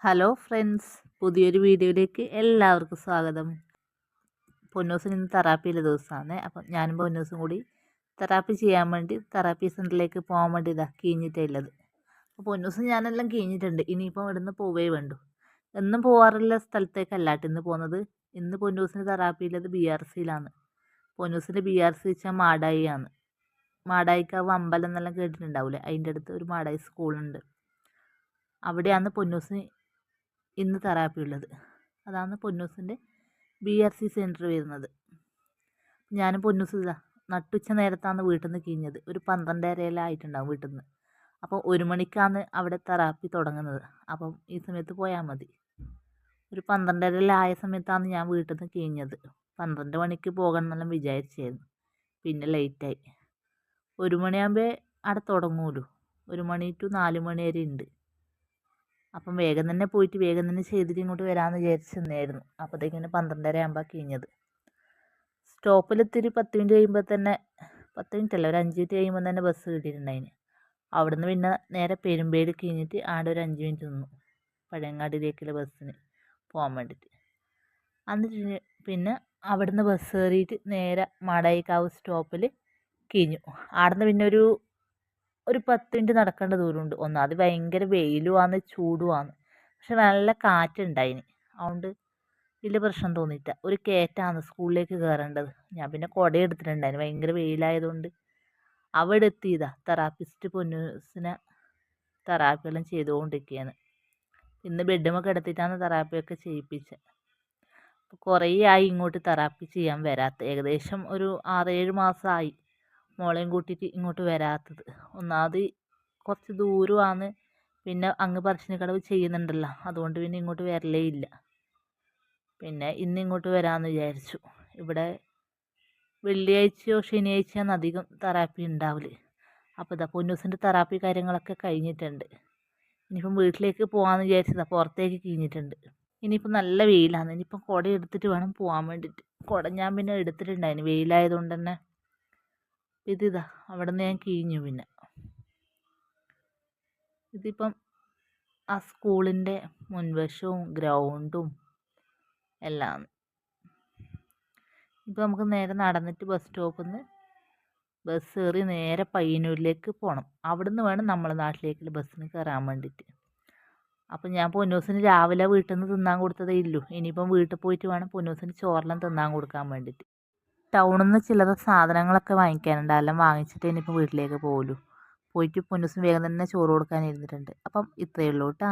Hello friends, പുതിയൊരു വീഡിയോയിലേക്ക് എല്ലാവർക്കും സ്വാഗതം. പൊന്നൂസിന് ഇന്ന് തെറാപ്പിയിലെ ദിവസമാണ്. അപ്പം ഞാനും പൊന്നൂസും കൂടി തെറാപ്പി ചെയ്യാൻ വേണ്ടി തെറാപ്പി സെൻറ്ററിലേക്ക് പോകാൻ വേണ്ടി കീഞ്ഞിട്ടുള്ളത്. അപ്പോൾ പൊന്നൂസും ഞാനെല്ലാം കീഞ്ഞിട്ടുണ്ട്. ഇനിയിപ്പം ഇവിടുന്ന് പോവേ വേണ്ടു. എന്നും പോകാറുള്ള സ്ഥലത്തേക്കല്ല ഇന്ന് പോകുന്നത്. ഇന്ന് പൊന്നൂസിന് തെറാപ്പിയിലത് BRCയിലാണ്. പൊന്നൂസിൻ്റെ BRC വെച്ചാൽ മാടായിയാണ്. മാടായിക്കാവ് അമ്പലം എന്നെല്ലാം കേട്ടിട്ടുണ്ടാവില്ലേ? അതിൻ്റെ അടുത്ത് ഒരു മാടായി സ്കൂളുണ്ട്. അവിടെയാണ് പൊന്നൂസിന് ഇന്ന് തെറാപ്പി ഉള്ളത്. അതാണ് പൊന്നൂസിൻ്റെ BRC സെൻറ്റർ വരുന്നത്. ഞാനും പൊന്നൂസ് നട്ടുച്ച നേരത്താണ് വീട്ടിൽ നിന്ന് കീഞ്ഞത്. ഒരു 12:30 ആയിട്ടുണ്ടാവും വീട്ടിൽ നിന്ന്. അപ്പോൾ 1 മണിക്കാണ് അവിടെ തെറാപ്പി തുടങ്ങുന്നത്. അപ്പം ഈ സമയത്ത് പോയാൽ മതി. ഒരു 12:30 ആയ സമയത്താണ് ഞാൻ വീട്ടിൽ നിന്ന് കീഞ്ഞത്. 12 മണിക്ക് പോകണം എന്നെല്ലാം വിചാരിച്ചായിരുന്നു. പിന്നെ ലേറ്റായി. 1 മണിയാകുമ്പോൾ അവിടെ തുടങ്ങുമല്ലോ. 1 മണി ടു 4 മണി വരെ ഉണ്ട്. അപ്പം വേഗം തന്നെ പോയിട്ട് വേഗം തന്നെ ചെയ്തിട്ട് ഇങ്ങോട്ട് വരാമെന്ന് വിചാരിച്ച് നിന്നായിരുന്നു. അപ്പോഴത്തേക്കിന് 12:30 ആകുമ്പോൾ കീഞ്ഞത്. സ്റ്റോപ്പിലെത്തിരി 10 മിനിറ്റ് കഴിയുമ്പോൾ തന്നെ 10 മിനിറ്റ് അല്ല, ഒരു 5 മിനിറ്റ് കഴിയുമ്പോൾ തന്നെ ബസ് കിട്ടിയിട്ടുണ്ടായിന്. അവിടുന്ന് പിന്നെ നേരെ പെരുമ്പേട് കീഞ്ഞിട്ട് ആടെ ഒരു 5 മിനിറ്റ് നിന്നു പഴയങ്ങാടിയിലേക്കുള്ള ബസ്സിന് പോകാൻ വേണ്ടിയിട്ട്. എന്നിട്ട് പിന്നെ അവിടുന്ന് ബസ് കയറിയിട്ട് നേരെ മാടായിക്കാവ് സ്റ്റോപ്പിൽ കീഞ്ഞു. അവിടുന്ന് പിന്നെ ഒരു 10 മിനിറ്റ് നടക്കേണ്ട ദൂരമുണ്ട്. ഒന്നാമത് ഭയങ്കര വെയിലുമാണ്, ചൂടുമാണ്. പക്ഷെ നല്ല കാറ്റുണ്ടായിന്. അതുകൊണ്ട് വലിയ പ്രശ്നം തോന്നിയില്ല. ഒരു കയറ്റാണ് സ്കൂളിലേക്ക് കയറേണ്ടത്. ഞാൻ പിന്നെ കുട എടുത്തിട്ടുണ്ടായിരുന്നു, ഭയങ്കര വെയിലായതുകൊണ്ട്. അവിടെ എത്തിയതാ തെറാപ്പിസ്റ്റ് പൊന്നൂസിനെ തെറാപ്പിയെല്ലാം ചെയ്തുകൊണ്ടിരിക്കുകയാണ്. ഇന്ന് ബെഡുമൊക്കെ കിടത്തിയിട്ടാണ് തെറാപ്പിയൊക്കെ ചെയ്യിപ്പിച്ചത്. അപ്പോൾ കുറേ ആയി ഇങ്ങോട്ട് തെറാപ്പി ചെയ്യാൻ വരാത്ത. ഏകദേശം ഒരു 6-7 മാസമായി മോളെയും കൂട്ടിയിട്ട് ഇങ്ങോട്ട് വരാത്തത്. ഒന്നാമത് കുറച്ച് ദൂരമാണ്. പിന്നെ അങ്ങ് പറശ്ശിനിക്കടവ് ചെയ്യുന്നുണ്ടല്ലോ, അതുകൊണ്ട് പിന്നെ ഇങ്ങോട്ട് വരലേ ഇല്ല. പിന്നെ ഇന്ന് ഇങ്ങോട്ട് വരാമെന്ന് വിചാരിച്ചു. ഇവിടെ വെള്ളിയാഴ്ചയോ ശനിയാഴ്ചയാണ് അധികം തെറാപ്പി ഉണ്ടാവില്ല. അപ്പോൾ പൊന്നൂസിൻ്റെ തെറാപ്പി കാര്യങ്ങളൊക്കെ കഴിഞ്ഞിട്ടുണ്ട്. ഇനിയിപ്പം വീട്ടിലേക്ക് പോകാമെന്ന് വിചാരിച്ചതാണ്. പുറത്തേക്ക് കീഞ്ഞിട്ടുണ്ട്. ഇനിയിപ്പോൾ നല്ല വെയിലാണ്. ഇനിയിപ്പം കുട എടുത്തിട്ട് വേണം പോകാൻ വേണ്ടിയിട്ട്. കുട ഞാൻ പിന്നെ എടുത്തിട്ടുണ്ടായിരുന്നു, വെയിലായതുകൊണ്ട് തന്നെ. ഇതിതാ അവിടെ നിന്ന് ഞാൻ കീഞ്ഞു. പിന്നെ ഇതിപ്പം ആ സ്കൂളിൻ്റെ മുൻവശവും ഗ്രൗണ്ടും എല്ലാം. ഇപ്പോൾ നമുക്ക് നേരെ നടന്നിട്ട് ബസ് സ്റ്റോപ്പിൽ നിന്ന് ബസ് കയറി നേരെ പയ്യന്നൂരിലേക്ക് പോകണം. അവിടുന്ന് വേണം നമ്മളെ നാട്ടിലേക്കുള്ള ബസ്സിന് കയറാൻ വേണ്ടിയിട്ട്. അപ്പം ഞാൻ പൊന്നൂസിന് രാവിലെ വീട്ടിൽ നിന്ന് തിന്നാൻ കൊടുത്തതേ ഇല്ലൂ. ഇനിയിപ്പം വീട്ടിൽ പോയിട്ട് വേണം പൊന്നൂസിന് ചോറെല്ലാം തിന്നാൻ കൊടുക്കാൻ വേണ്ടിയിട്ട്. ടൗണിൽ നിന്ന് ചില്ലറ സാധനങ്ങളൊക്കെ വാങ്ങിക്കാനുണ്ട്. എല്ലാം വാങ്ങിച്ചിട്ട് ഇനിയിപ്പോൾ വീട്ടിലേക്ക് പോകുള്ളൂ. പോയിട്ട് പൊന്നൂസിന് വേഗം തന്നെ ചോറ് കൊടുക്കാൻ ഇരുന്നിട്ടുണ്ട്. അപ്പം ഇത്രയേ ഉള്ളൂ കേട്ടോ.